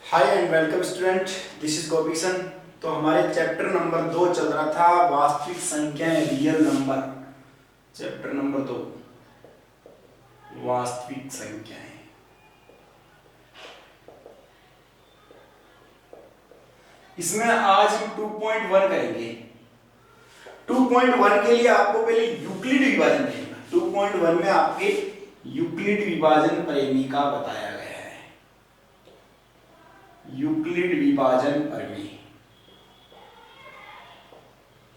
Hi and welcome student, this is Gopisan. तो हमारे chapter number 2 चल रहा था वास्तविक संख्याएं, रियल नंबर। चैप्टर नंबर 2 वास्तविक संख्याएं। इसमें आज हम 2.1 करेंगे। 2.1 के लिए आपको पहले यूक्लिड विभाजन देखना। 2.1 में आपके यूक्लिड विभाजन परिमेय बताया गया है। यूक्लिड विभाजन परिमेय।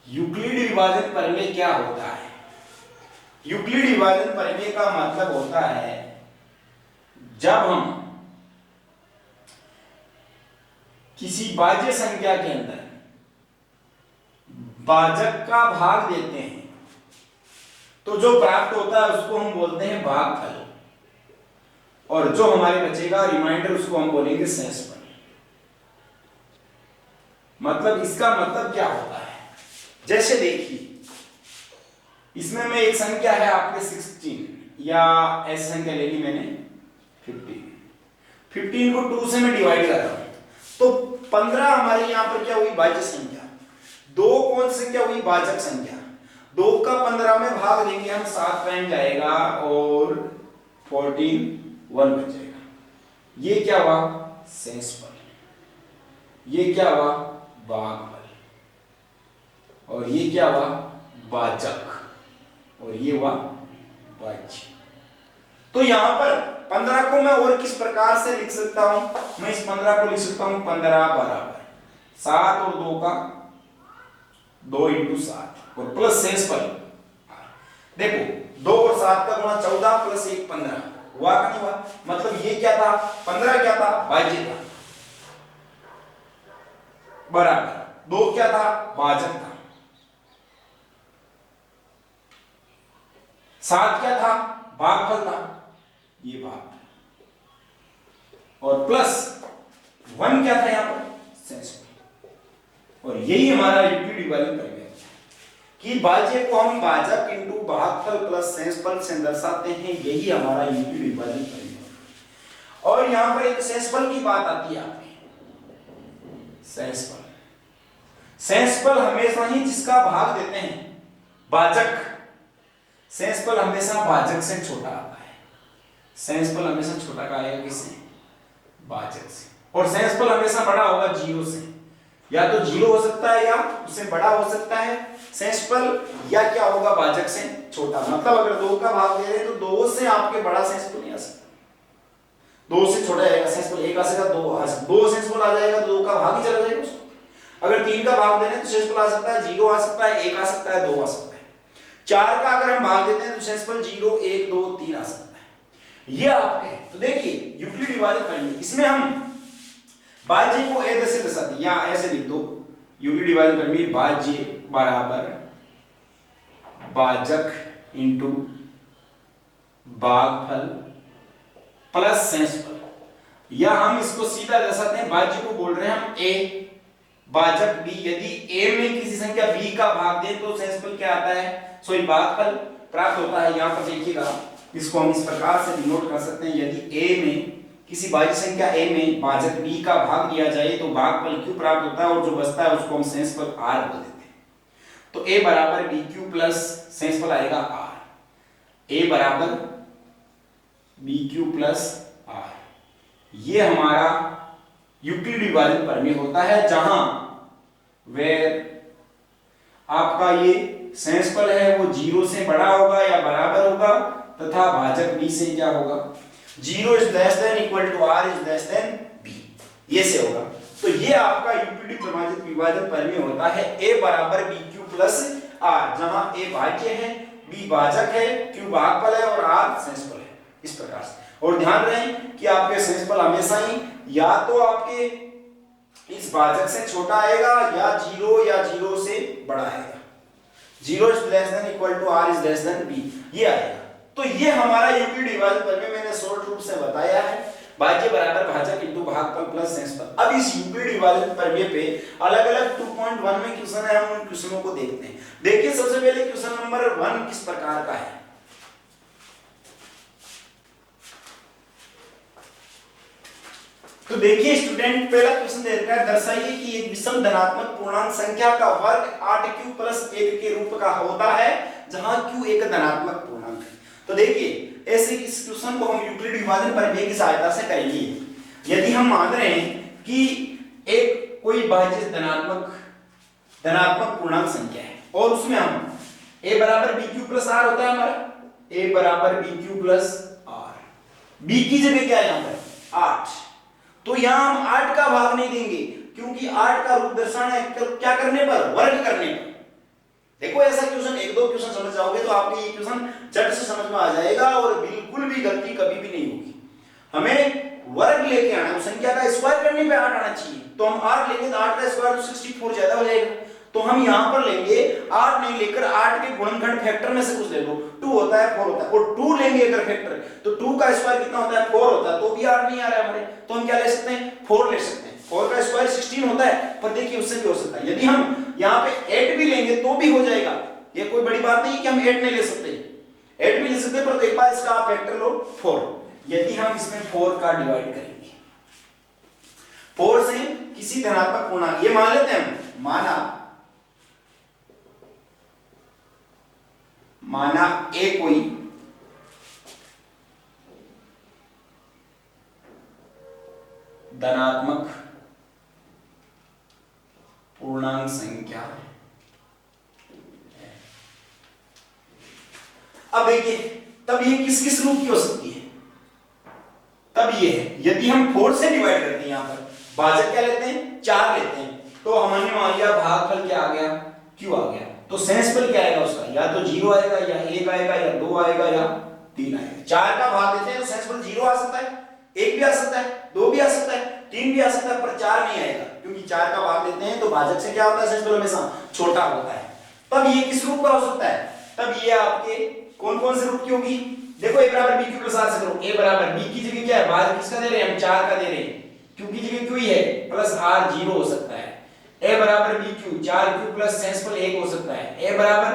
यूक्लिड विभाजन परिमेय क्या होता है? यूक्लिड विभाजन परिमेय का मतलब होता है जब हम किसी भाज्य संख्या के अंदर भाजक का भाग देते हैं तो जो प्राप्त होता है उसको हम बोलते हैं भागफल, और जो हमारे बचेगा रिमाइंडर उसको हम बोलेंगे शेषफल। मतलब इसका मतलब क्या होता है, जैसे देखिए इसमें में एक संख्या है आपके 16 या ऐसी संख्या ले ली मैंने 15 को 2 से मैं डिवाइड कर रहा हूं तो 15 हमारे यहां पर क्या हुई? भाज्य संख्या। 2 कौन सी संख्या हुई? भाजक संख्या। 2 का 15 में भाग देंगे हम, 7 टाइम जाएगा और 14 1 बचेगा। ये क्या हुआ? शेषफल। ये क्या हुआ? भागफल। और ये क्या हुआ? भाजक। और ये हुआ भाज्य। तो यहां पर 15 को मैं और किस प्रकार से लिख सकता हूं? मैं इस 15 को लिख सकता हूं 15 बराबर 7 और 2 का 2 × 7 और प्लस शेषफल। देखो 2 और 7 का गुणा 14 प्लस 1 15 हुआ कि नहीं हुआ? मतलब ये क्या था? 15 क्या था? भाज्य था, बराबर 2 क्या था? भाजक था। 7 क्या था? भागफल था, ये भाग। और प्लस 1 क्या था यहां पर? शेषफल। और यही हमारा यूक्लिड विभाजन परिमेय कि भाज्य को हम भाजक इंटू भागफल प्लस शेषफल से दर्शाते हैं। यही हमारा यूक्लिड विभाजन परिमेय। और यहां पर एक शेषफल की बात आती है आपकी। शेषफल शेषफल हमेशा ही जिसका भाग देते हैं भाजक, शेषफल हमेशा भाजक से छोटा आता है। शेषफल हमेशा छोटा का आएगा किससे? भाजक से। और शेषफल हमेशा बड़ा होगा 0 से। या तो 0 हो सकता है या उससे बड़ा हो सकता है शेषफल, या क्या होगा? भाजक से छोटा। मतलब अगर 2 का भाग दे रहे हैं तो 2 से आपके बड़ा शेषफल नहीं आ सकता। 2 से छोटा आएगा शेषफल, 1 आ सकता, 2 शेषफल आ जाएगा, 2 का भाग ही चला जाएगा उसको। अगर 3 का भाग दे रहे हैं तो शेषफल आ सकता है 0 आ सकता है, 1 आ सकता है, 2 आ सकता है। 4 का अगर हम भाग देते हैं तो शेषफल 0 1 2 3 आ सकता है। ये आपके तो देखिए यूक्लिड विभाजन परिमेय, इसमें हम भाज्य को ऐसे दर्शाते हैं, या ऐसे लिख दो यूक्लिड विभाजन परिमेय भाज्य बराबर भाजक इंटू भागफल प्लस शेषफल। या हम इसको सीधा दर्शाते हैं, भाज्य को बोल रहे हैं हम a, भाजक b। यदि a में किसी संख्या b का भाग दें तो शेषफल क्या आता है? सॉरी भागफल प्राप्त होता है। यहां पर देखिएगा, इसको हम इस प्रकार से डिनोट कर सकते हैं। यदि a में किसी भाज्य संख्या a में भाजक b का भाग दिया जाए तो भागफल q प्राप्त होता है, और जो बचता है उसको हम शेषफल r बोल देते हैं। तो a बराबर bq प्लस शेषफल आएगा r। a बराबर bq प्लस r। ये हमारा यूक्लिड विभाजन परिमेय होता है, जहां वेर आपका ये शेषफल है वो 0 से बड़ा होगा या बराबर होगा, तथा भाजक b से क्या होगा? 0 is less than equal to r is less than b, ये से होगा। तो ये आपका यूक्लिड विभाजन परिमेय होता है a बराबर bq प्लस r, जहां a भाज्य है, b भाजक है, q भागफल है और r शेषफल है। इस प्रकार से। और ध्यान रहे कि आपके शेषफल हमेशा ही या तो आपके इस भाजक से छोटा आएगा या 0 से बड़ा आएगा। 0 is less than equal to r is less than b, ये आएगा। तो ये हमारा यूक्लिड विभाजन परिमेय मैंने शॉर्ट रूप से बताया है, भाज्य बराबर भाजक इंटू भागफल प्लस शेषफल। अब इस यूक्लिड विभाजन परिमेय पे अलग अलग 2.1 में क्वेश्चन है, हम उन क्वेश्चनों को देखते हैं। देखिए सबसे पहले क्वेश्चन नंबर 1 किस प्रकार का है। तो देखिए स्टूडेंट, पहला क्वेश्चन दे रखा है, दर्शाइए कि एक विषम धनात्मक पूर्णांक संख्या का वर्ग 8q प्लस 1 के रूप का होता है जहां q एक धनात्मक पूर्णांक है। तो देखिए ऐसे इस क्वेश्चन को हम यूक्लिड विभाजन प्रमेय की सहायता से करेंगे। यदि हम मान रहे हैं कि एक कोई भाज्य धनात्मक पूर्णांक संख्या है और उसमें हम a बराबर bq प्लस r होता है हमारा, a बराबर bq प्लस r, b की जगह क्या है यहाँ पर 8, तो यहां हम 8 का भाग नहीं देंगे क्योंकि 8 का रूप दर्शाना है क्या करने पर, वर्ग करने पर। देखो ऐसा क्वेश्चन एक दो क्वेश्चन समझ जाओगे तो आपको ये क्वेश्चन झट से समझ में आ जाएगा और बिल्कुल भी गलती कभी भी नहीं होगी। हमें वर्ग लेके आना है, संख्या का स्क्वायर करने पे 8 आना चाहिए, तो हम 8 लेंगे तो 8 का स्क्वायर तो 64 ज्यादा हो जाएगा, तो हम यहां पर लेंगे 8 नहीं लेकर 8 के गुणनखंड फैक्टर में से कुछ ले लो, 2 होता है 4 होता है, और 2 लेंगे अगर फैक्टर तो 2 का स्क्वायर कितना होता है 4 होता है, तो भी 8 नहीं आ रहा है हमारे, तो हम क्या ले सकते हैं 4 ले सकते हैं। 4 का स्क्वायर 16 होता है, पर देखिए उससे भी हो सकता है। यदि हम यहाँ पे 8 भी लेंगे तो भी हो जाएगा, ये कोई बड़ी बात नहीं कि हम 8 नहीं ले सकते, 8 भी ले सकते, पर एक बार इसका आप फैक्टर लो 4। यदि हम इसमें 4 का डिवाइड करेंगे 4 से किसी धनात्मक पूर्णांक, ये मान लेते हैं हम, माना ए कोई धनात्मक पूर्णांक संख्या है। अब देखिए तब ये किस किस रूप की हो सकती है, तब ये है यदि हम 4 से डिवाइड करते हैं, यहां पर भाजक क्या लेते हैं 4 लेते हैं, तो हमने मान लिया भागफल क्या आ गया q आ गया, तो सेंसफल क्या आएगा उसका, या तो 0 आएगा या 1 आएगा या 2 आएगा या 3 आएगा। 4 का भाग देते हैं तो सेंसफल 0 आ सकता है, 1 भी आ सकता है, 2 भी आ सकता है, 3 भी आ सकता है, पर 4 नहीं आएगा क्योंकि 4 का भाग देते हैं तो भाजक से क्या होता है सेंसफल हमेशा छोटा होता है। तब ये किस रूप का हो सकता है, तब ये आपके कौन कौन से रूप की होगी, देखो a बराबर b q प्लस r से करो, a बराबर b की जगह क्या है भाजक किसका दे रहे हैं हम 4 का दे रहे हैं, q की जगह q ही है, प्लस r 0 हो सकता है, a बराबर bq 4q प्लस सेंसफल 1 हो सकता है, a बराबर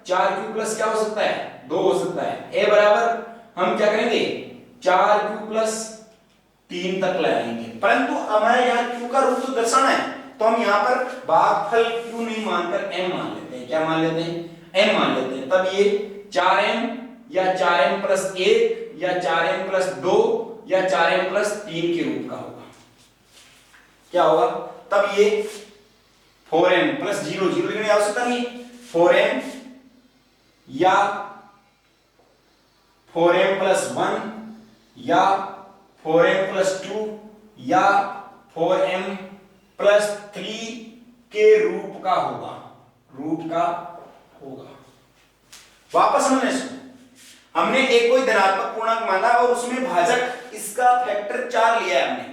4q प्लस क्या हो सकता है 2 हो सकता है, a बराबर हम क्या करेंगे 4q प्लस 3 तक लाएंगे, परंतु हमें यहाँ q का रूप तो दर्शाना है, तो हम यहाँ पर भागफल q नहीं मानकर m मान लेते हैं, क्या मान लेते हैं m मान लेते हैं। तब ये 4m या 4m प्लस 1 या 4m प्लस 2 या 4m प्लस 3 के रूप का होगा, क्या होगा, तब ये 4m प्लस 0 0 लिखने की आवश्यकता नहीं, 4m या 4m प्लस 1 या 4m प्लस 2 या 4m प्लस 3 के रूप का होगा, वापस हमने एक कोई धनात्मक पूर्णांक माना और उसमें भाजक इसका फैक्टर 4 लिया है, हमने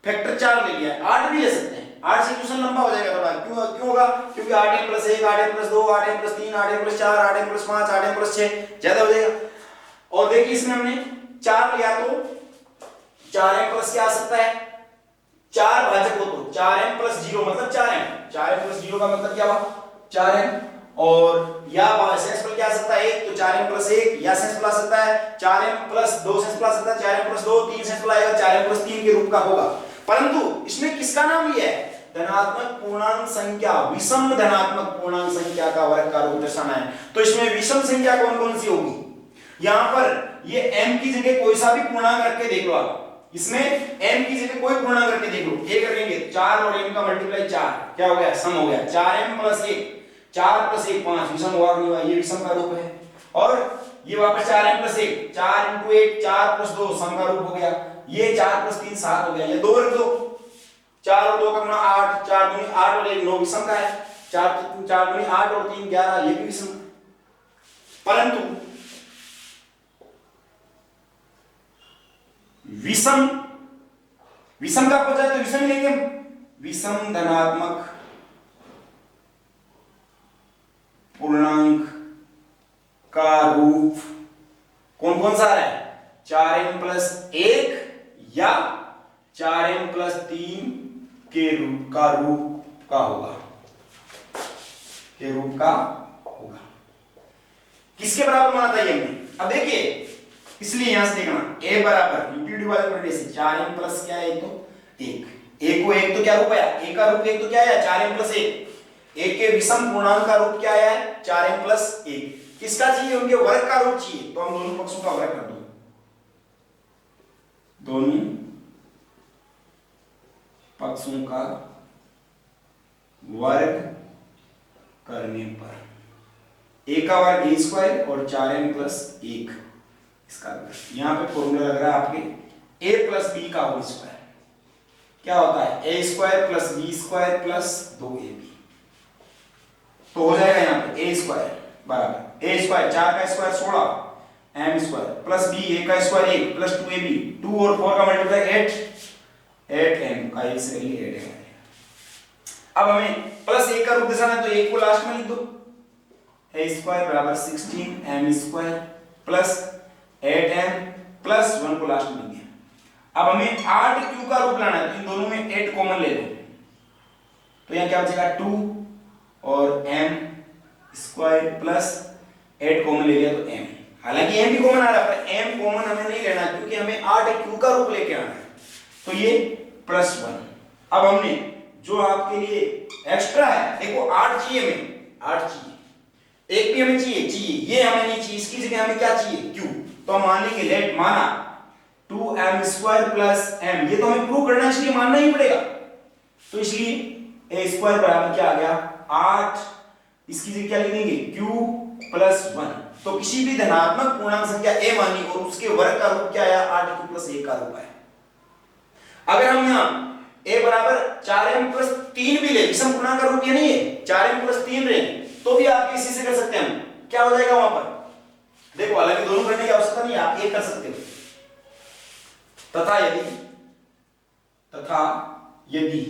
फैक्टर 4 ले लिया है, 8 भी ले सकते हैं, 8 से क्वेश्चन लंबा हो जाएगा थोड़ा, क्यों होगा, क्योंकि 8m plus 1 8m plus 2 8m plus 3 8m plus 4 8m plus 5 8m plus 6 ज्यादा हो जाएगा। और देखिए इसमें हमने 4 लिया तो 4m प्लस क्या आ सकता है 4 भाजक हो तो 4m प्लस 0 मतलब 4m प्लस 0 का मतलब क्या हुआ 4m, और या सेंसफल क्या आ सकता है 1, तो 4m प्लस 1 या सेंसफल आ सकता है 4m प्लस 2 सेंसफल आ सकता है 4m प्लस 2 3 सेंसफल आएगा 4m प्लस 3 के रूप का होगा। परंतु इसमें किसका नाम लिया है धनात्मक पूर्णांक संख्या, विषम धनात्मक पूर्णांक संख्या का वर्ग का रूप दर्शाना है, तो इसमें विषम संख्या कौन कौन सी होगी, यहां पर ये m की जगह कोई सा भी पूर्णांक रख के देख लो आप, इसमें m की जगह कोई पूर्णांक रख के देख लो, ये करेंगे 4 और m का मल्टीप्लाई 4 क्या हो गया सम हो गया 4m प्लस 1 4 प्लस 1 5 विषम हुआ नहीं हुआ, ये विषम का रूप है। और ये वापस 4m प्लस 1 4 इंटू 1 4 प्लस 2 सम का रूप हो गया, ये 4 प्लस 3 7 हो गया, ये 2 रख दो 4 और 2 का गुणा 8 4 दूनी 8 और 1 9 विषम का है, 4 दूनी 8 और 3 11 ये भी विषम। परंतु विषम का पूछा तो विषम लेंगे हम, विषम धनात्मक पूर्णांक का रूप कौन कौन सा आ रहा है 4m प्लस 1 या 4m प्लस 3 के रूप का होगा, किसके बराबर माना था ये हमने, अब देखिए इसलिए यहां से देखना a बराबर यूक्लिड विभाजन प्रमेय से 4m प्लस क्या है तो एक। ए को एक तो क्या रूप आया, ए का रूप एक तो क्या आया 4m प्लस 1। ए के विषम पूर्णांक का रूप क्या आया है 4m प्लस 1। किसका चाहिए, उनके वर्ग का रूप चाहिए, तो हम दोनों पक्षों का वर्ग कर दो। दोनों पक्षों का वर्ग करने पर a का वर्ग a स्क्वायर और 4m प्लस 1 इसका वर्ग। यहां पे फॉर्मूला लग रहा है आपके a प्लस b का होल स्क्वायर क्या होता है a square plus b square plus 2ab। तो हो जाएगा यहां पे a स्क्वायर बराबर a स्क्वायर 4 का square 16 m square plus b a का स्क्वायर 1 प्लस 2ab 2 और 4 का मल्टीप्लाई 8m का 1 से 8 है। अब हमें प्लस 1 का रूप दिखाना है तो 1 को लास्ट में लिख दो a स्क्वायर बराबर 16m square plus 8m plus 1 को लास्ट में लिख दिया। अब हमें 8q का रूप लाना है तो इन दोनों में 8 कॉमन ले लो तो यहां क्या बचेगा 2 और m स्क्वायर प्लस 8 कॉमन ले लिया तो m। हालांकि m भी कॉमन आ रहा है पर m कॉमन हमें नहीं लेना क्योंकि हमें 8q का रूप लेके आना है तो ये प्लस 1। अब हमने जो आपके लिए एक्स्ट्रा है देखो 8 चाहिए हमें 8 चाहिए एक भी हमें चाहिए ये हमें नहीं चाहिए, इसकी जगह हमें क्या चाहिए q। तो हम मान लेंगे लेट माना 2m स्क्वायर प्लस m, ये तो हमें प्रूव करना है इसलिए मानना ही पड़ेगा। तो इसलिए a स्क्वायर बराबर क्या आ गया 8, इसकी जगह क्या लिख देंगे q प्लस 1। तो किसी भी धनात्मक पूर्णांक संख्या a मानी और उसके वर्ग का रूप क्या आया 8q प्लस 1 का रूप आया। अगर हम यहां a बराबर 4m प्लस 3 भी ले, विषम पूर्णांक का रूप ये नहीं है 4m प्लस 3 रहे तो भी आप इसी से कर सकते हैं। क्या हो जाएगा वहां पर देखो, हालांकि दोनों करने की आवश्यकता नहीं है, आप एक कर सकते हो। तथा यदि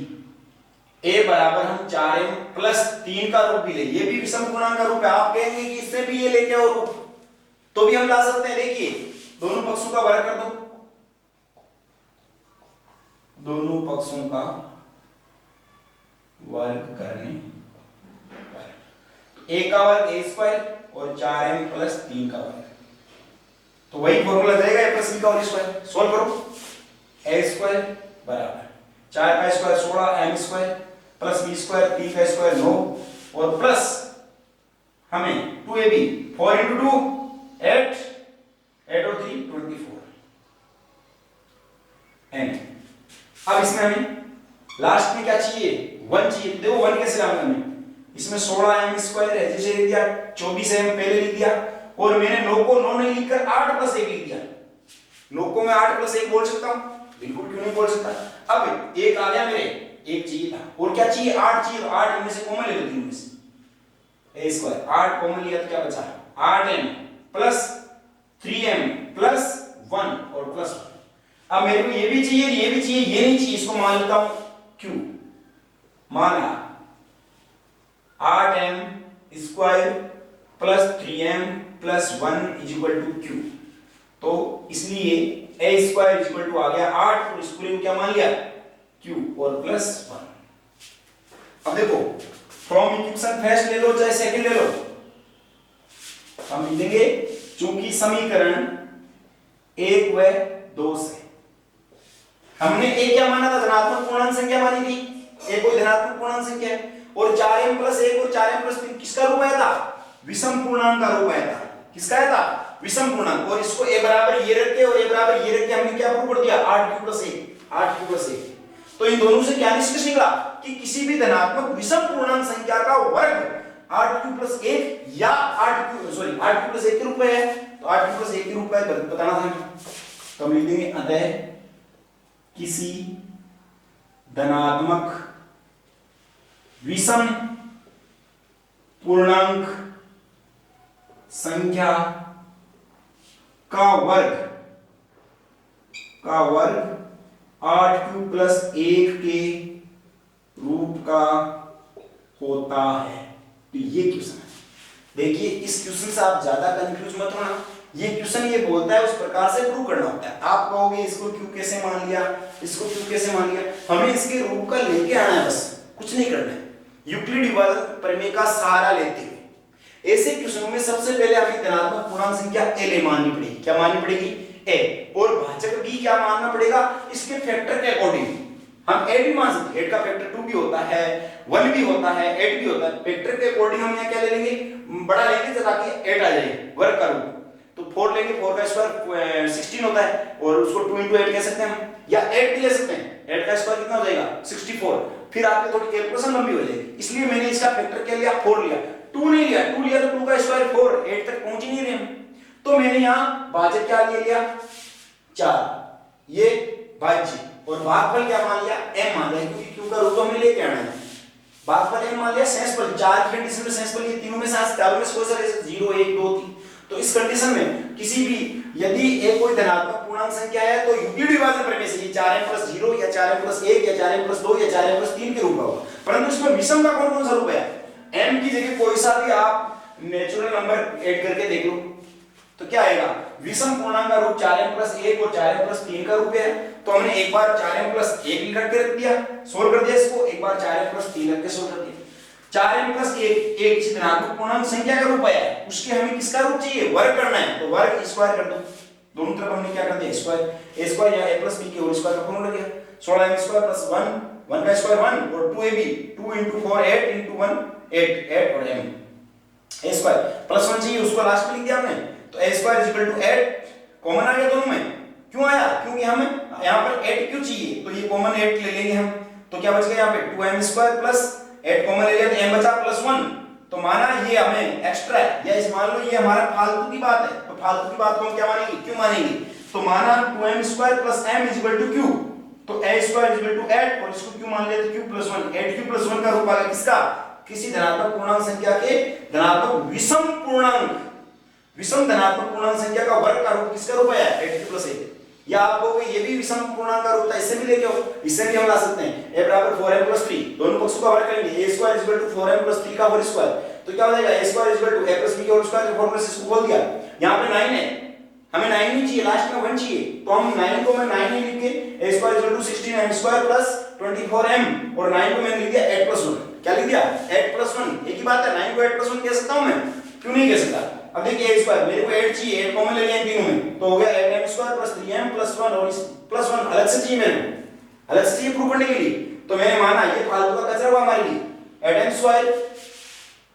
a बराबर हम 4m प्लस 3 का रूप भी ले, ये भी विषम पूर्णांक का रूप है, आप कहेंगे कि इससे भी ये लेके आओ रूप तो भी हम ला सकते हैं। देखिए दोनों पक्षों का वर्ग कर दो, दोनों पक्षों का वर्ग करने पर a का वर्ग a स्क्वायर और 4m प्लस 3 का वर्ग तो वही फॉर्मूला जाएगा a प्लस b का होल स्क्वायर। सॉल्व करो a स्क्वायर बराबर 4 का square 16 m square plus b square 3 का स्क्वायर 9 और प्लस हमें 2ab 4 into 2 8 8 और 3 24 n। अब इसमें हमें लास्ट में क्या चाहिए 1 चाहिए। देखो 1 कैसे लाऊंगा मैं, इसमें 16 m स्क्वायर है जैसे लिख दिया, 24 m पहले लिख दिया और मैंने 9 को 9 नहीं लिखकर 8 प्लस 1 लिख दिया। 9 को मैं 8 प्लस 1 बोल सकता हूं, बिल्कुल क्यों नहीं बोल सकता। अब एक आ गया मेरे, एक चाहिए था और क्या चाहिए 8 चाहिए, तो 8 इनमें से कॉमन ले लो, तीनों में से a स्क्वायर 8 कॉमन लिया तो क्या बचा 8m प्लस 3m प्लस 1 और प्लस 1। अब मेरे को ये भी चाहिए ये भी चाहिए ये नहीं चाहिए, इसको मान लेता हूं q। माना 8m square plus 3m plus 1 is equal to q। तो इसलिए a square is equal to आ गया 8 और इसको क्या मान लिया q और प्लस 1। अब देखो फ्रॉम इक्वेशन फर्स्ट ले लो चाहे सेकंड ले लो, हम लिखेंगे चूंकि समीकरण 1 व 2 से हमने a क्या माना था धनात्मक पूर्णांक संख्या मानी थी, a कोई धनात्मक पूर्णांक संख्या है और 4m प्लस 1 और 4m प्लस 3 किसका रूप आया था विषम पूर्णांक का रूप आया था। किसका आया था विषम पूर्णांक। और इसको a बराबर ये रख के और a बराबर ये रख के हमने क्या प्रूव कर दिया 8q प्लस 1 8q प्लस 1। तो इन दोनों से क्या निष्कर्ष निकला कि किसी भी धनात्मक विषम पूर्णांक संख्या का वर्ग 8q प्लस 1 या 8q प्लस 1 के रूप में है। तो 8q प्लस 1 के रूप में बताना था तो हम लिख देंगे अतः किसी धनात्मक विषम पूर्णांक संख्या का वर्ग 8q प्लस 1 के रूप का होता है। तो ये क्वेश्चन है। देखिए इस क्वेश्चन से आप ज्यादा कंफ्यूज मत होना, ये क्वेश्चन ये बोलता है उस प्रकार से प्रूव करना होता है। आप कहोगे इसको q कैसे मान लिया, इसको q कैसे मान लिया, हमें इसके रूप का लेके आना है, बस कुछ नहीं करना है। यूक्लिड विभाजन प्रमेय का सहारा लेते हुए ऐसे क्वेश्चनों में सबसे पहले हमें धनात्मक पूर्णांक संख्या a माननी पड़ेगी। क्या माननी पड़ेगी a, और भाजक b क्या मानना पड़ेगा इसके फैक्टर के अकॉर्डिंग। हम 8 भी मान सकते हैं, 8 का फैक्टर 2 भी होता है, 1 भी होता है, 8 भी होता है। फैक्टर के अकॉर्डिंग हम यहाँ क्या ले लेंगे, बड़ा लेंगे ताकि 8 आ जाए वर्ग का रूप। तो 4 लेंगे, 4 का स्क्वायर 16 होता है और उसको 2 into 8 कह सकते हैं हम, या 8 भी ले सकते हैं। 8 का स्क्वायर कितना हो जाएगा 64। फिर आपकी थोड़ी कैलकुलेशन लंबी हो जाएगी, इसलिए मैंने इसका फैक्टर क्या लिया 4 लिया, 2 नहीं लिया। 2 लिया तो 2 का स्क्वायर 4, 8 तक पहुंच ही नहीं रहे हम। तो मैंने यहाँ भाजक क्या ले लिया 4, ये भाज्य, और भागफल क्या मान लिया m मान लिया, क्योंकि q का रूप तो हमें लेके आना है। भागफल m मान लिया, शेषफल 4 की कंडीशन में शेषफल ये तीनों में से चारों में से कोई सा 0 1 2 3। तो इस कंडीशन में किसी भी यदि एक कोई धनात्मक पूर्णांक संख्या है तो यूक्लिड विभाजन प्रमेय से ये 4m+0 या 4m+1 या 4m+2 या 4m+3 के रूप का होगा। परंतु इसमें विषम का कौन कौन सा रूप है, m की जगह कोई सा भी आप नेचुरल नंबर ऐड करके देख लो तो क्या आएगा, विषम पूर्णांक का रूप 4m+1 और 4m+3 का रूप है। तो हमने एक बार 4m+1 लिख के रख दिया, सोल्व कर दिया इसको, एक बार 4m+3 रख के सोल्व कर दिया। 4m+1 एक किसी धनात्मक पूर्णांक संख्या का रूप है, उसके हमें किसका रूप चाहिए, वर्ग करना है, तो वर्ग स्क्वायर कर दो। दोनों तरफ हमने क्या कर दिया स्क्वायर, a स्क्वायर या a+b के होल स्क्वायर का फॉर्मूला दिया, 16m² + 1, 1 का स्क्वायर 1 और 2ab, 2 × 4 8 × 1 8, 8 और m a स्क्वायर +1 चाहिए, उसको लास्ट में लिख दिया हमने। तो a स्क्वायर = 8 कॉमन आ गया दोनों में, क्यों आया, क्योंकि हमें यहाँ पर 8 क्यों चाहिए, तो ये कॉमन 8 ले लेंगे हम। तो क्या बच गया यहाँ पे 2m² + 8 कॉमन ले लिया तो m बचा +1। तो माना ये हमें एक्स्ट्रा है, या इस मान लो ये हमारा फालतू की बात है, तो फालतू की बात को हम क्या मानेंगे, क्यों मानेंगे। तो माना 2m² + m = q, तो a² = 8 और इसको क्यों मान लिया तो q + 1, 8q + 1 का रूप आ गया किसका, किसी धनात्मक पूर्णांक संख्या के धनात्मक विषम पूर्णांक, विषम धनात्मक पूर्णांक संख्या का वर्ग का रूप किसका रूप आया 8q + 1। या आप कहोगे ये भी विषम पूर्णांक का रूप था, इससे भी लेके आओ, इससे भी हम ला सकते हैं a = 4m+3, दोनों पक्षों का वर्ग करेंगे, a² = 4m+3 का होल स्क्वायर, तो क्या हो जाएगा a² = a+b के होल स्क्वायर के फॉर्मूले से इसको खोल दिया। यहाँ पे 9 है, हमें 9 नहीं चाहिए, लास्ट में 1 चाहिए, तो हम 9 को मैं 9 नहीं लिख के a² = 16m² + 24m और 9 को मैंने लिख दिया 8 + 1, क्या लिख दिया 8 + 1, एक ही बात है, 9 को 8 + 1 कह सकता हूं मैं, क्यों नहीं कह सकता। अब देखिए a² मेरे को 8 चाहिए, 8 कॉमन ले लिया तीनों में, तो हो गया 8m² + 3m + 1 और इस +1 अलग से चाहिए मेरे को, अलग से चाहिए प्रूव करने के लिए। तो मैंने माना ये फालतू का कचरा हुआ हमारे लिए, 8m²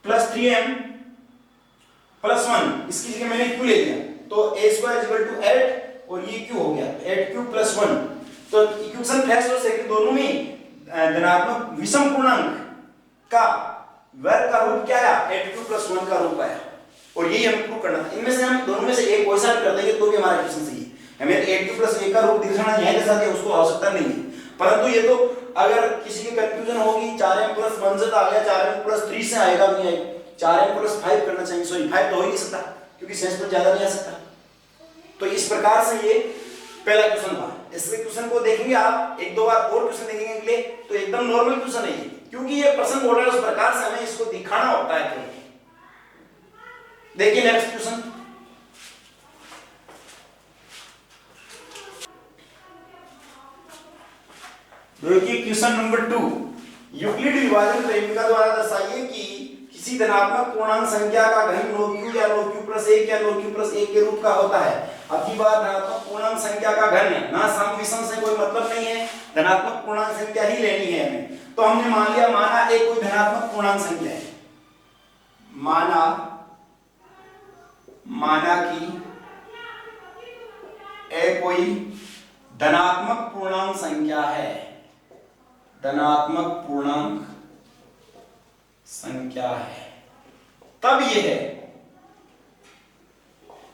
+ 3m + 1 इसकी जगह मैंने q ले लिया, तो a² = 8 और ये q हो गया 8q + 1। तो इक्वेशन फर्स्ट और सेकंड दोनों में धनात्मक विषम पूर्णांक का वर्ग का रूप क्या आया 8q + 1 का रूप आया, और यही हमें प्रूव करना था। इनमें से हम दोनों में से एक कोई सा भी कर देंगे तो भी हमारा इक्वेशन सही है। हमें 8q + 1 का रूप दिखाना यहां के साथ है, उसको आवश्यकता नहीं है। परंतु ये तो अगर किसी की कंफ्यूजन होगी 4m+1 से आ गया 4m+3 से आएगा भी नहीं, 4m+5 करना चाहिए, सॉरी 5 तो हो ही नहीं सकता क्योंकि शेष पर ज्यादा नहीं आ सकता। तो इस प्रकार से ये पहला क्वेश्चन था। इस क्वेश्चन को देखेंगे आप एक दो बार और क्वेश्चन देखेंगे अगले, तो एकदम नॉर्मल क्वेश्चन है क्योंकि ये प्रश्न मॉडल उस प्रकार से हमें इसको दिखाना होता है। देखिए नेक्स्ट क्वेश्चन, देखिए क्वेश्चन नंबर 2, यूक्लिड विभाजन प्रेमिका द्वारा दर्शाइए कि किसी धनात्मक पूर्णांक संख्या का घन log या log + 1 या log + 1 के रूप का होता है। अब की बार धनात्मक पूर्णांक संख्या का घन है ना, सम विषम से कोई मतलब नहीं है, धनात्मक पूर्णांक संख्या ही लेनी है हमें। तो हमने मान लिया, माना एक कोई धनात्मक पूर्णांक संख्या है, माना कि एक कोई धनात्मक पूर्णांक संख्या है, धनात्मक पूर्णांक संख्या है, तब ये है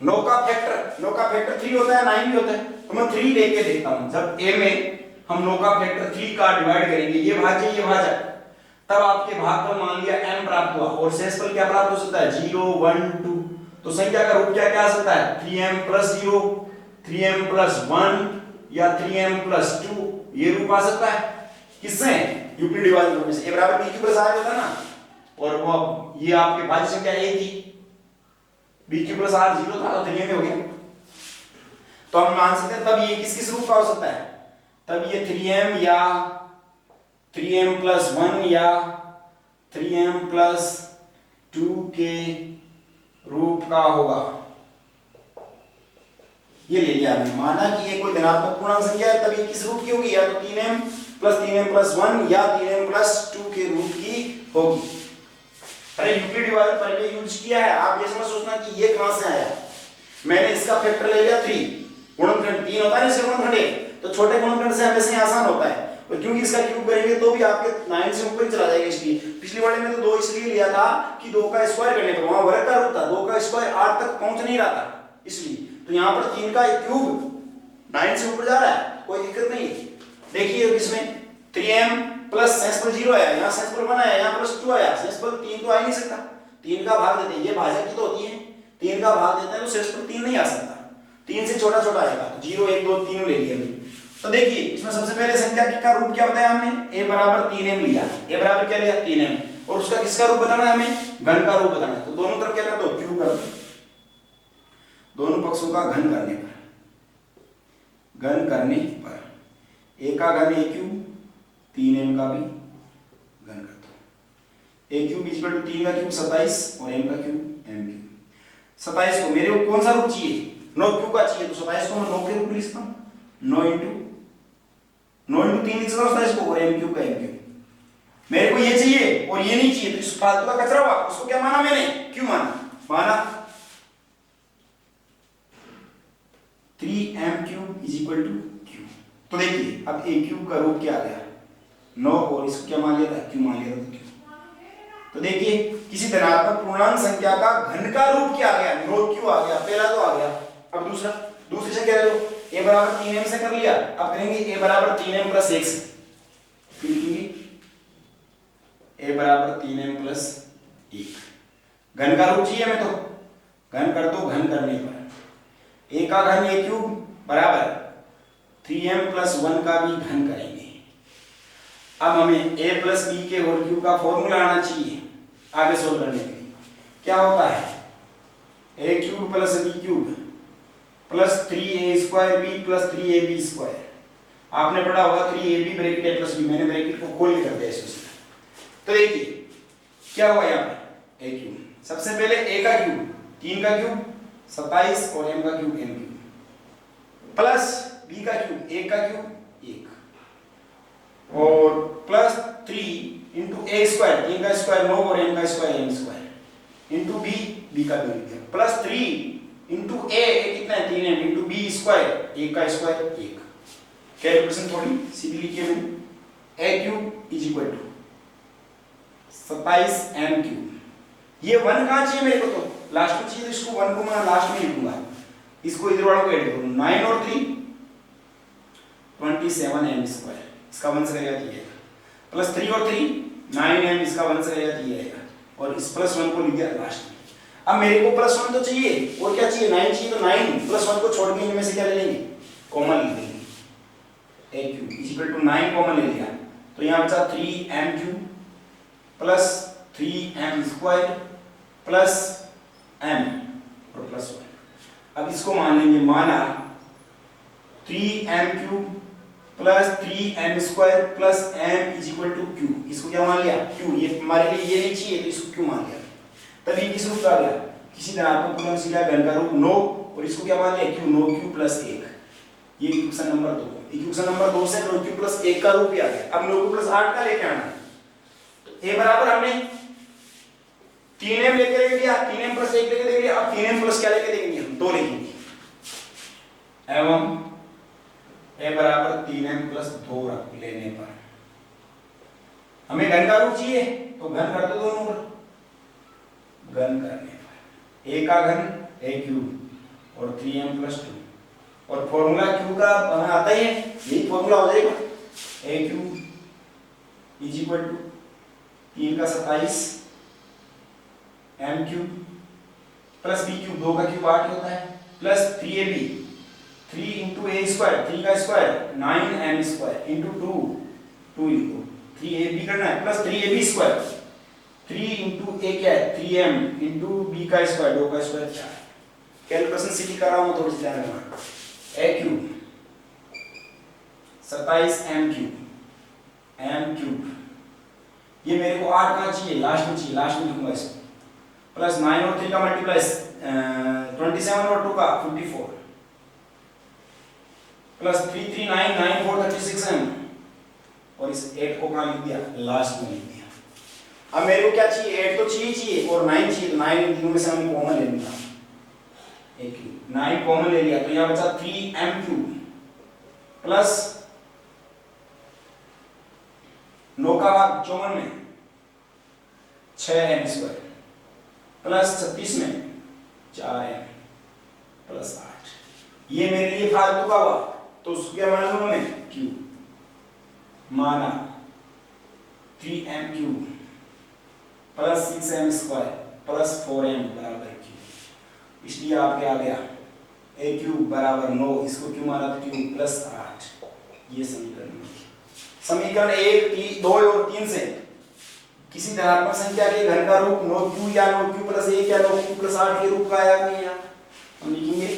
9 का फैक्टर 3 होता है, 9 भी होता है, तो मैं 3 लेके देखता हूं। जब a में हम 9 का फैक्टर 3 का डिवाइड करेंगे, ये भाजक, तब आपके भागफल मान लिया m प्राप्त हुआ और शेषफल क्या प्राप्त हो सकता है 0 1 2। तो संख्या का रूप क्या आ सकता है 3m + 0, 3m + 1 या 3m + 2, ये रूप आ सकता है किससे, यूक्लिड विभाजन प्रमेय से। a = bq + r होता ना, और वो ये आपके भाज्य संख्या a थी, bq + r 0 था तो 3m हो गया। तो हम मान सकते हैं तब ये किस रूप का हो सकता है, तब ये 3m या 3m + 1 या 3m + 2 के रूप का होगा। ये ले लिया हमने, माना कि ये कोई धनात्मक पूर्णांक संख्या है, तब ये किस रूप की होगी, या तो 3m + 3m + 1 या 3m + 2 के रूप की होगी। अरे यूक्लिड डिवाइडर पहले यूज किया है, आप ये समझ सोचना कि ये कहां से आया। मैंने इसका फैक्टर ले लिया 3, गुणनखंड 3 होता है ना, इसका गुणनखंड 1, तो छोटे गुणनखंड से हमेशा ही आसान होता है, और क्योंकि इसका क्यूब करेंगे तो भी आपके 9 से ऊपर ही चला जाएगा। इसलिए पिछली वाले में तो 2 इसलिए लिया था कि 2 का स्क्वायर करने पर वहां वर्ग का रूप था, 2 का स्क्वायर 8 तक पहुंच नहीं रहा था, इसलिए तो यहां पर 3 का क्यूब 9 से ऊपर जा रहा है, कोई दिक्कत नहीं। देखिए इसमें 3m प्लस सेंसिबल 0 आया, यहां सेंसिबल 1 आया, यहां +2 आया, सेंसिबल 3 तो आ ही नहीं सकता, 3 का भाग देते हैं, ये भाजक की तो होती है, 3 का भाग देते हैं तो सेंसिबल 3 नहीं आ सकता, 3 से छोटा छोटा आएगा, 0 1 2 3 ले लिया हमने। तो देखिए इसमें सबसे पहले संख्या का रूप क्या बताया हमने, a बराबर 3m लिया, a बराबर क्या लिया 3m, और उसका किसका रूप बताना है हमें, घन का रूप बताना है। तो दोनों तरफ क्या कर दो, क्यूब कर दो, दोनों पक्षों का घन करने पर, घन करने पर a का घन a क्यूब, 3m का भी घन कर दो, a क्यूब = 3 का क्यूब 27 और m का क्यूब m क्यूब। 27 को मेरे को कौन सा रूप चाहिए, 9 क्यूब का चाहिए, तो 27 को मैं 9 के रूप में लिखता हूं, 9 × 3 लिख सकता हूं इसको, और m क्यूब का m क्यूब। मेरे को ये चाहिए और ये नहीं चाहिए, तो इस फालतू का कचरा हुआ, उसको क्या माना मैंने, क्यों माना 3m³ = q। तो देखिए अब a क्यूब का रूप क्या आ गया 9, और इसको क्या मान लिया था, q मान लिया था, q। तो देखिए किसी धनात्मक पूर्णांक संख्या का घन का रूप क्या आ गया, 9q आ गया, पहला तो आ गया। अब दूसरी संख्या ले लो, a बराबर 3m से कर लिया, अब करेंगे a बराबर 3m + 1 से, फिर लिखेंगे a बराबर 3m + 1, घन का रूप चाहिए हमें, तो घन कर दो, घन करने पर a का घन a क्यूब बराबर 3m + 1 का भी घन करेंगे। अब हमें a + b के होल क्यूब का फॉर्मूला आना चाहिए आगे सोल्व करने के लिए। क्या होता है, a³ + b³ + 3a² b + 3ab²। आपने पढ़ा होगा 3ab ब्रैकेट a + b, मैंने ब्रैकेट को खोल के कर दिया इसमें। तो देखिए क्या हुआ यहाँ पे, a³, सबसे पहले a का क्यूब 3 का क्यूब 27 और m का cube m cube, plus b का क्यूब 1 का क्यूब 1, और प्लस 3 × a², 3 का स्क्वायर 9 और m का स्क्वायर m², इंटू b का क्यूब, प्लस 3 × a कितना है 3m, इंटू b², 1 का स्क्वायर 1। कैलकुलेशन थोड़ी सीधी लिखी है मैंने, a³ = 27m³। ये 1 कहां चाहिए मेरे को, तो लास्ट में चाहिए, तो इसको 1 को मैं लास्ट में लिखूंगा, इसको इधर वालों को ऐड करूं, 9 और 3 27m², इसका 1 से रहेगा ये, प्लस 3 और 3 9m, इसका 1 से रहेगा ये, और इस +1 को लिख दिया लास्ट में। अब मेरे को +1 तो चाहिए, और क्या चाहिए 9 चाहिए, तो 9 + 1 को छोड़ के इनमें से क्या ले लेंगे, कॉमन ले लेंगे, a³ = 9 कॉमन ले लिया, तो यहाँ बचा 3m³ + 3m² + m और +1। अब इसको मान लेंगे, माना 3m³ + 3m² + m = q। इसको क्या मान लिया, q। ये हमारे लिए ये नहीं चाहिए, तो इसको q मान लिया। तभी किस रूप का आ गया, किसी धनात्मक पूर्णांक संख्या घन का रूप 9, और इसको क्या मान लिया, q, 9q + 1। ये इक्वेशन नंबर 2, इक्वेशन नंबर 2 से 9q + 1 का रूप ही आ गया। अब 9q + 8 का लेके आना, तो a बराबर हमने 3m लेके गया, 3m + 1 लेके देंगे, अब 3m + क्या लेके देंगे, हम 2 लेंगे, एवं a बराबर 3m + 2 लेने पर हमें घन का रूप चाहिए, तो घन कर दो दोनों पर, घन करने पर a का घन a³ और 3m + 2, और फॉर्मूला q का आता ही है, यही फॉर्मूला हो जाएगा, a³ = 3 का 27 m³ + b³ 2 का क्यूब 8 होता है, प्लस 3ab 3 × a², 3 का स्क्वायर 9m² इंटू 2 लिखो, 3ab करना है, प्लस 3ab², 3 × a क्या है 3m इंटू b का स्क्वायर 2 का स्क्वायर 4। कैलकुलेशन सीधी कर रहा हूं, थोड़ी सी ध्यान रखना, a³ 27m³ ये मेरे को 8 कहां चाहिए, लास्ट में चाहिए, लास्ट में लिखूंगा इसको, प्लस 9 और 3 का मल्टीप्लाई 27 और 2 का 54, प्लस 3399436m और इस 8 को कहाँ लिख दिया, लास्ट में लिख दिया। अब मेरे को क्या चाहिए, 8 तो चाहिए और 9 चाहिए, तो 9 इन तीनों में से हम कॉमन ले लूंगा, 9 कॉमन ले लिया तो यहाँ बचा 3m³ प्लस 9 का भाग 54 में 6m² प्लस 36 में 4m प्लस 8। ये मेरे लिए फालतू का हुआ तो उसको क्या मान लूंगा मैं, q माना 3m³ plus 6m² plus 4m बराबर q, इसलिए आपके आ गया a³ बराबर 9, इसको क्यों माना तो q प्लस 8। ये समीकरण 1, 2 और 3 से किसी धनात्मक संख्या के घन का रूप 9q या 9q प्लस 1 या 9q प्लस 8 के रूप का आया नहीं है, हम लिखेंगे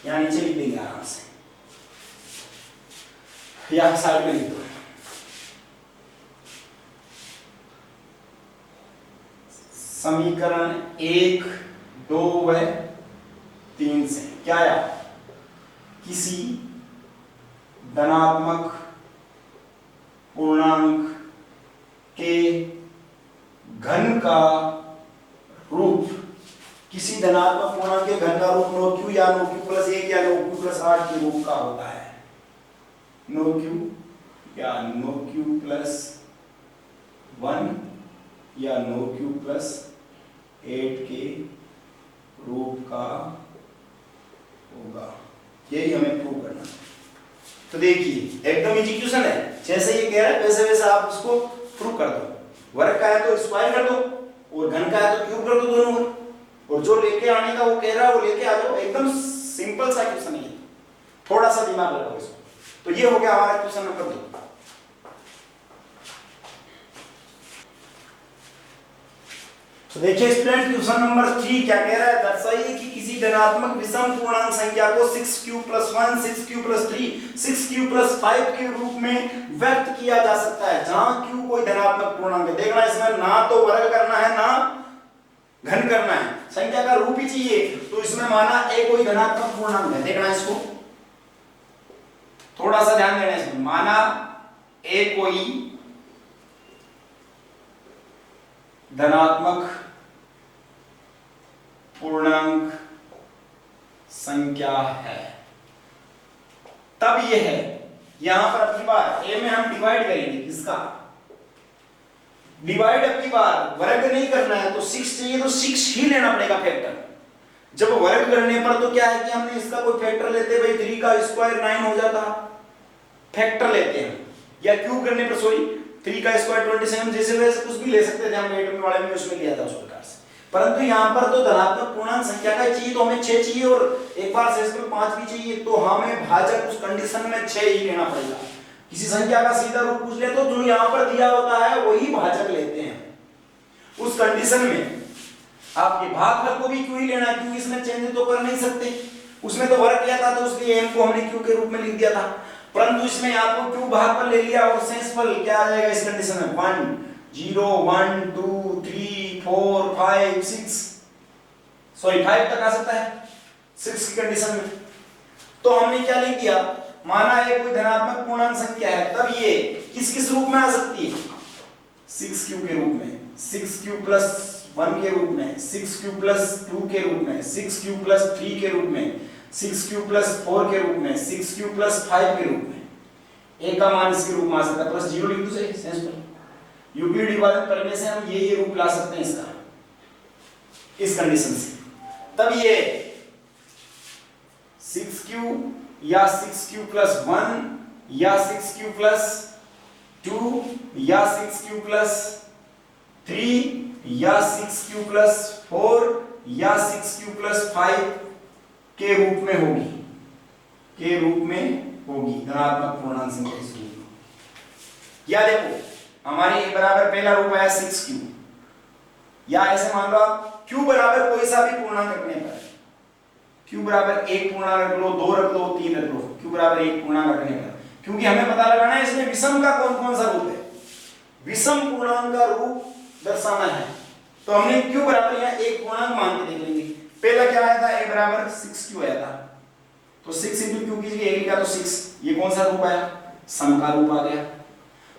यहाँ नीचे लिख देंगे आराम से, या साइड में लिख दो। समीकरण 1, 2 व 3 से क्या आया, किसी धनात्मक पूर्णांक के घन का रूप, किसी धनात्मक पूर्णांक के घन का रूप 9q या 9q प्लस 1 या 9q प्लस 8 के रूप का होता है। 9q या 9q प्लस 1 या 9q प्लस 8 के रूप का होगा, यही हमें प्रूव करना है। तो देखिए एकदम इजी क्वेश्चन है, जैसे ये कह रहा है वैसे वैसे आप उसको प्रूव कर दो। वर्ग का है तो स्क्वायर कर दो और घन का है तो क्यूब कर दो दोनों ओर, और जो लेके आने का वो कह रहा है वो लेके आ जाओ। एकदम सिंपल सा क्वेश्चन है, थोड़ा सा दिमाग लगाओ इसको। तो ये हो गया हमारा क्वेश्चन नंबर 2। तो देखिए स्टूडेंट क्वेश्चन नंबर 3 क्या कह रहा है, दर्शाइए कि किसी धनात्मक विषम पूर्णांक संख्या को 6q + 1 6q + 3 6q + 5 के रूप में व्यक्त किया जा सकता है, जहां q कोई धनात्मक पूर्णांक है। देखना इसमें ना तो वर्ग करना है ना घन करना है, संख्या का रूप ही चाहिए। तो इसमें माना a कोई धनात्मक पूर्णांक है, देखना इसको थोड़ा सा ध्यान देना इसमें। माना a कोई धनात्मक पूर्णांक संख्या है, तब यह है, यहां पर अपनी बार a में हम डिवाइड करेंगे, किसका डिवाइड, अपनी बार वर्ग नहीं करना है तो 6 चाहिए तो 6 ही लेना पड़ेगा फैक्टर। जब वर्ग करने पर तो क्या है कि हमने इसका कोई फैक्टर लेते, भाई 3 का स्क्वायर 9 हो जाता, फैक्टर लेते हैं, या क्यूब करने पर सॉरी 3 का स्क्वायर 27, जैसे वैसे कुछ भी ले सकते थे हम, 8 वाले में उसमें लिया था उस प्रकार से। परंतु यहाँ पर तो धनात्मक पूर्णांक संख्या का चाहिए, तो हमें 6 चाहिए और एक बार शेषफल 5 भी चाहिए, तो हमें भाजक उस कंडीशन में 6 ही लेना पड़ेगा। किसी संख्या का सीधा रूप पूछ ले तो जो यहाँ पर दिया होता है वही भाजक लेते हैं। उस कंडीशन में आपके भागफल को भी क्यों ही लेना है, क्योंकि इसमें चेंज तो कर नहीं सकते, उसमें तो वर्ग किया था तो उसलिए m को हमने q के रूप में लिख दिया था। परंतु इसमें आपको q भागफल ले लिया और शेषफल क्या आ जाएगा इस कंडीशन में 1 0 1 2 3 4 5 6 सॉरी 5 तक आ सकता है 6 की कंडीशन में। तो हमने क्या लिख दिया, माना ये कोई धनात्मक पूर्णांक संख्या है, तब ये किस किस रूप में आ सकती है, 6q के रूप में, 6q + 1 के रूप में, 6q + 2 के रूप में, 6q + 3 के रूप में, 6q + 4 के रूप में, 6q + 5 के रूप में। a का मान इसके रूप में आ सकता है, प्लस 0 लिख दो सही सेंस पर। यूक्लिड विभाजन करने से हम ये रूप ला सकते हैं इसका, इस कंडीशन से। तब ये 6q या 6q + 1 या 6q + 2 या 6q + 3 या 6q + 4 या 6q + 5 के रूप में होगी, के रूप में होगी धनात्मक पूर्णांक संख्या इस रूप में। या देखो हमारी a बराबर पहला रूप आया 6q, या ऐसे मान लो आप q बराबर कोई सा भी पूर्णांक रखने पर, q बराबर 1 पूर्णांक रख लो, 2 रख लो, 3 रख लो, q बराबर 1 पूर्णांक रखने पर, क्योंकि हमें पता लगाना है इसमें विषम का कौन कौन सा रूप है, विषम पूर्णांक का रूप दर्शाना है। तो हमने q बराबर यहाँ 1 पूर्णांक मान के देख लेंगे। पहला क्या आया था, a बराबर 6q आया था, तो 6 इंटू क्यू कीजिए, ए लिखा तो 6, ये कौन सा रूप आया, सम का रूप आ गया।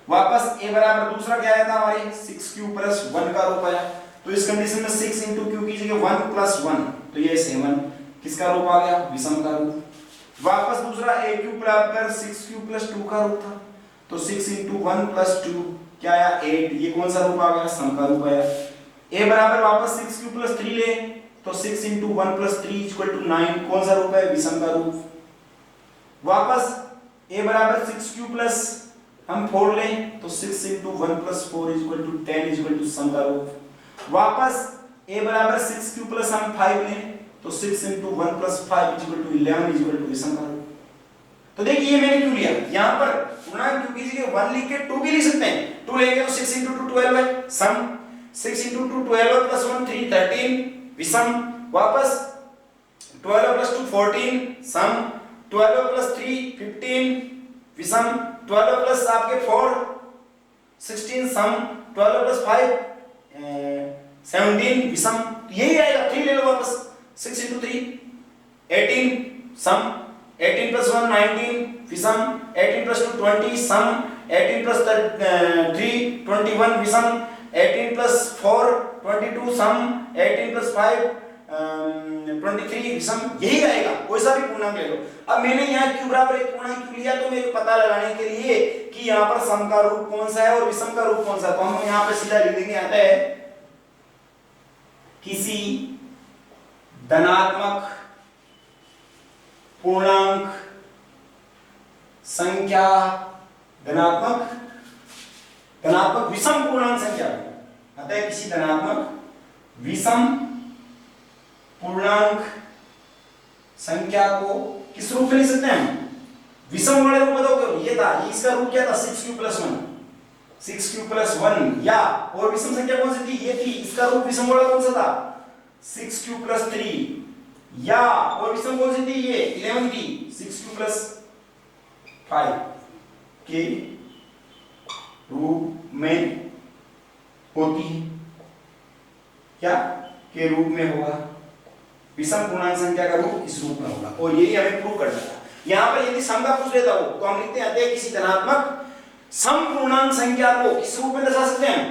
वापस ए बराबर दूसरा क्या आया था हमारे 6q प्लस 1 का रूप आया। तो इस कंडीशन में 6 इंटू क्यू कीजिए 1 प्लस 1, तो ये 7 किसका रूप आ गया, विषम का रूप। वापस दूसरा aq बराबर 6q प्लस 2 का रूप था, तो 6 इंटू 1 प्लस 2 क्या आया 8, ये कौन सा रूप आ गया, सम का रूप आया। a बराबर वापस 6q प्लस 3 ले, तो 6 इंटू 1 प्लस 3 इक्वल टू 9, कौन सा रूप है, विषम का रूप। वापस a बराबर 6q प्लस हम 4 लें, तो 6 into 1 plus 4 equal to 10 equal to sum का रूप। वापस a बराबर 6q प्लस हम 5 लें, तो 6 into 1 plus 5 equal to 11 equal to विषम का रूप। तो देखिए ये मैंने क्यों लिया, यहाँ पर पूर्णांक क्यों कीजिए 1 लिख के 2 भी लिख सकते हैं, 2 लेंगे तो 6 इंटू 2 12 है, सम 6 इंटू 2 12 प्लस 1 3 13 विषम। वापस 12 प्लस 2 14 सम, 12 प्लस 3 15 विषम, 12 प्लस आपके 4 16 सम, 12 प्लस 5 17 विषम। यही आएगा, 3 ले लो वापस, 6 इंटू 3 18 सम, 18 प्लस 1 19 विषम, 18 प्लस 2 20 सम, 18 प्लस 3 21 विषम, 18 प्लस 4 22 सम, 18 प्लस 5 23 विषम। यही आएगा, कोई सा भी पूर्णांक ले लो। अब मैंने यहाँ q बराबर एक पूर्णांक क्यों लिया, तो मेरे को पता लगाने के लिए कि यहाँ पर सम का रूप कौन सा है और विषम का रूप कौन सा है, तो हम यहाँ पे सीधा लिख देंगे, आता है किसी धनात्मक पूर्णांक संख्या, धनात्मक विषम पूर्णांक संख्या, अतः किसी धनात्मक विषम पूर्णांक संख्या को किस रूप में लिख सकते हैं हम, विषम वाले रूप बताओ, ये था, इसका रूप क्या था 6q प्लस 1, 6q प्लस 1, या और विषम संख्या कौन सी थी, ये थी, इसका रूप विषम वाला कौन सा था 6q प्लस 3, या और विषम कौन सी थी, ये 11 थी, 6q प्लस 5 के रूप में होती है, क्या के रूप में होगा, विषम पूर्णांक संख्या का रूप इस रूप में होगा। और यही हमें प्रूव करना था। यहां पर यदि सम का पूछ लेता हो तो हम लिखते हैं किसी धनात्मक सम पूर्णांक संख्या को किस रूप में दर्शा सकते हैं,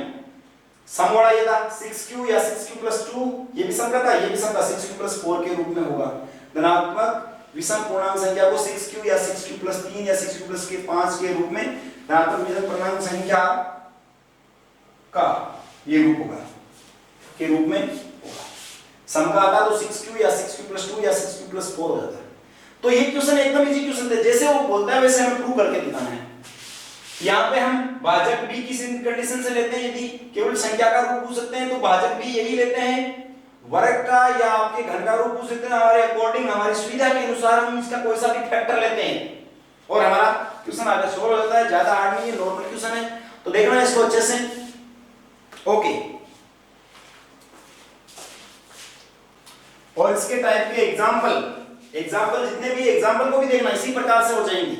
सम वाला ये था 6q या 6q प्लस 2, ये भी सम का था, ये भी सम का 6q प्लस 4 के रूप में होगा। धनात्मक विषम पूर्णांक संख्या को 6q या 6q प्लस 3 या 6q प्लस 5 के रूप में धनात्मक विषम पूर्णांक संख्या का ये रूप होगा, के रूप में होगा। सम का आता तो 6q या 6q प्लस 2 या 6q प्लस 4 हो जाता है। तो ये क्वेश्चन एकदम इजी क्वेश्चन है, जैसे वो बोलता है वैसे हमें प्रूव करके दिखाना है। यहाँ पे हम भाजक भी किसी कंडीशन से लेते हैं, यदि केवल संख्या का रूप पूछ सकते हैं तो भाजक भी यही लेते हैं, वर्ग का या आपके घन का रूप पूछ सकते हैं, हमारे अकॉर्डिंग हमारी सुविधा के अनुसार हम इसका कोई सा भी फैक्टर लेते हैं और हमारा क्वेश्चन आगे सोल्व हो जाता है। ज्यादा हार्ड नहीं है, नॉर्मल क्वेश्चन है, तो देखना इसको अच्छे से। ओके, और इसके टाइप के एग्जाम्पल जितने भी एग्जाम्पल को भी देखना इसी प्रकार से हो जाएंगे।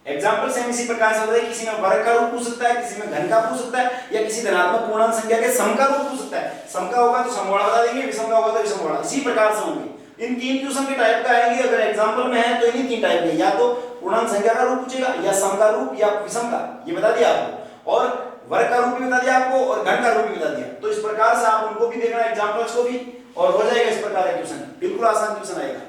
एग्जाम्पल से हम इसी प्रकार से होता है, किसी में वर्ग का रूप पूछ सकता है, किसी में घन का पूछ सकता है, या किसी धनात्मक पूर्णांक संख्या के सम का रूप पूछ सकता है। सम का होगा तो समवाड़ा बता देंगे, विषम का होगा तो विषम वाड़ा, इसी प्रकार से होंगे। इन तीन क्वेश्चन के टाइप का आएंगे, अगर एग्जाम्पल में है तो इन्हीं तीन टाइप के, या तो पूर्णांक संख्या का रूप पूछेगा, या सम का रूप, या विषम का, ये बता दिया आपको, और वर्ग का रूप भी बता दिया आपको, और घन का रूप भी बता दिया। तो इस प्रकार से आप उनको भी देखना, एग्जाम्पल्स को भी, और हो जाएगा इस प्रकार का क्वेश्चन, बिल्कुल आसान क्वेश्चन आएगा।